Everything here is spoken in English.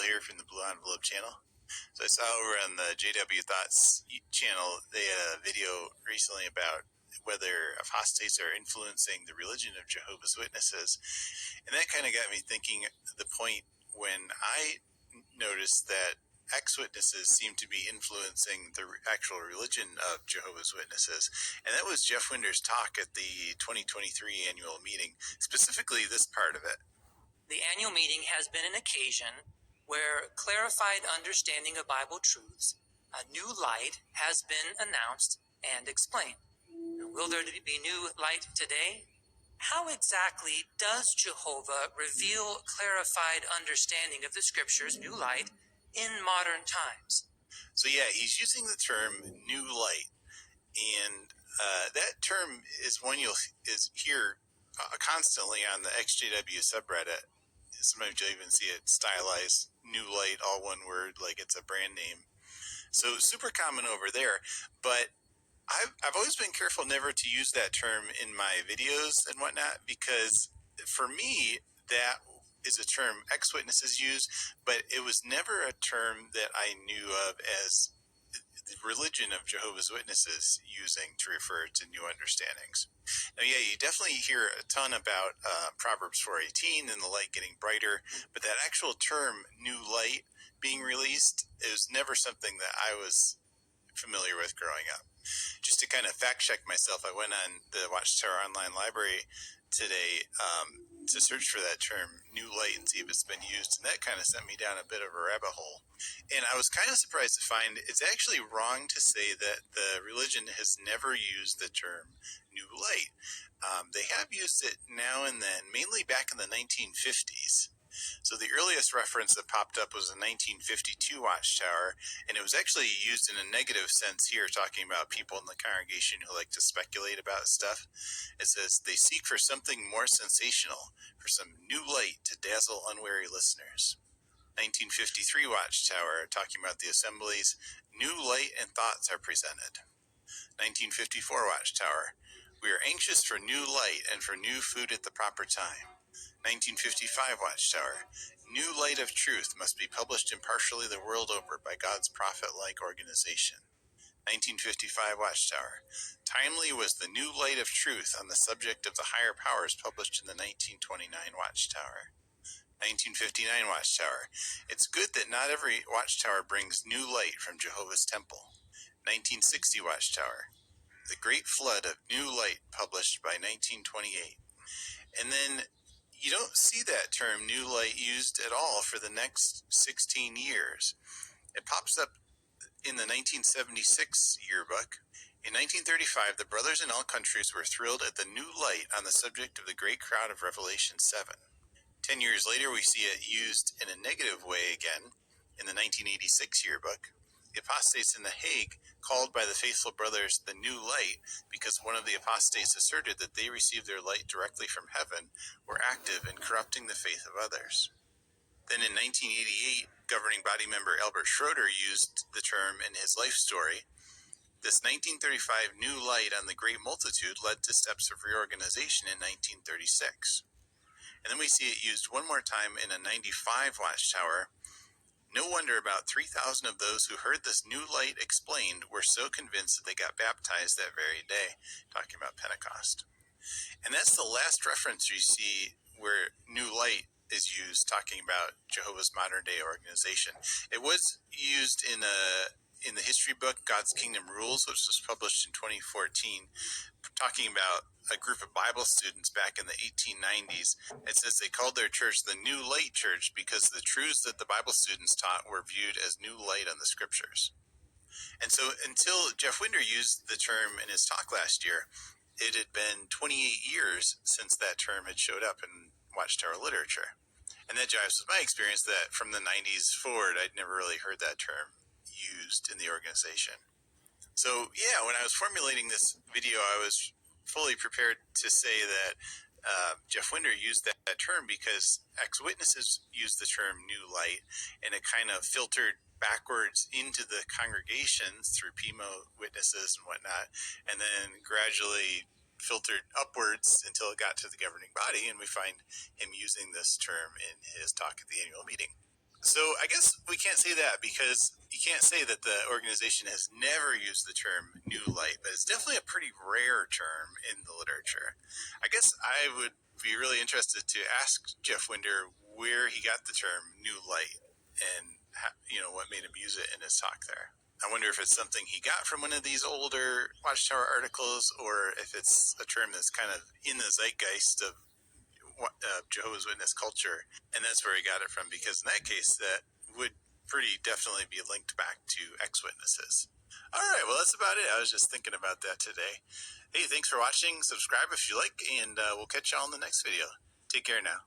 here from the Blue Envelope channel. So I saw over on the JW Thoughts channel, they had a video recently about whether apostates are influencing the religion of Jehovah's Witnesses. And that kind of got me thinking the point when I noticed that ex-witnesses seem to be influencing the actual religion of Jehovah's Witnesses. And that was Jeff Winder's talk at the 2023 annual meeting, specifically this part of it. The annual meeting has been an occasion where clarified understanding of Bible truths, a new light, has been announced and explained. Will there be new light today? How exactly does Jehovah reveal clarified understanding of the Scriptures, new light, in modern times? So yeah, he's using the term new light, and that term is one you'll hear constantly on the XJW subreddit. Sometimes you'll even see it stylized, new light, all one word, like it's a brand name. So super common over there, but I've always been careful never to use that term in my videos and whatnot, because for me, that is a term ex-witnesses use, but it was never a term that I knew of as the religion of Jehovah's Witnesses using to refer to new understandings. Now, yeah, you definitely hear a ton about Proverbs 4:18 and the light getting brighter, but that actual term, new light, being released is never something that I was familiar with growing up. Just to kind of fact check myself, I went on the Watchtower Online Library today to search for that term, new light, and see if it's been used, and that kind of sent me down a bit of a rabbit hole. And I was kind of surprised to find it's actually wrong to say that the religion has never used the term new light. They have used it now and then, mainly back in the 1950s. So the earliest reference that popped up was a 1952 Watchtower, and it was actually used in a negative sense here, talking about people in the congregation who like to speculate about stuff. It says, they seek for something more sensational, for some new light to dazzle unwary listeners. 1953 Watchtower, talking about the assemblies, new light and thoughts are presented. 1954 Watchtower, we are anxious for new light and for new food at the proper time. 1955 Watchtower, new light of truth must be published impartially the world over by God's prophet-like organization. 1955 Watchtower, timely was the new light of truth on the subject of the higher powers published in the 1929 Watchtower. 1959 Watchtower, it's good that not every Watchtower brings new light from Jehovah's Temple. 1960 Watchtower, the great flood of new light published by 1928. And then you don't see that term new light used at all for the next 16 years. It pops up in the 1976 yearbook. In 1935, the brothers in all countries were thrilled at the new light on the subject of the great crowd of Revelation 7. 10 years later, we see it used in a negative way again in the 1986 yearbook. The apostates in The Hague called by the faithful brothers the new light because one of the apostates asserted that they received their light directly from heaven, were active in corrupting the faith of others. Then in 1988, governing body member Albert Schroeder used the term in his life story. This 1935 new light on the great multitude led to steps of reorganization in 1936. And then we see it used one more time in a 95 Watchtower. No wonder about 3,000 of those who heard this new light explained were so convinced that they got baptized that very day, talking about Pentecost. And that's the last reference you see where new light is used, talking about Jehovah's modern day organization. It was used in the history book, God's Kingdom Rules, which was published in 2014, talking about a group of Bible students back in the 1890s. It says they called their church the New Light Church because the truths that the Bible students taught were viewed as new light on the scriptures. And so until Jeff Winder used the term in his talk last year, it had been 28 years since that term had showed up in Watchtower literature. And that jives with my experience that from the 90s forward, I'd never really heard that term used in the organization. So yeah, when I was formulating this video, I was fully prepared to say that Jeff Winder used that term because ex-witnesses used the term new light, and it kind of filtered backwards into the congregations through PMO witnesses and whatnot, and then gradually filtered upwards until it got to the governing body, and we find him using this term in his talk at the annual meeting. So I guess we can't say that, because you can't say that the organization has never used the term new light, but it's definitely a pretty rare term in the literature. I guess I would be really interested to ask Jeff Winder where he got the term new light and what made him use it in his talk there. I wonder if it's something he got from one of these older Watchtower articles, or if it's a term that's kind of in the zeitgeist of Jehovah's Witness culture, and that's where he got it from, because in that case, that would pretty definitely be linked back to ex-witnesses. All right, well, that's about it. I was just thinking about that today. Hey, thanks for watching. Subscribe if you like, and we'll catch you all in the next video. Take care now.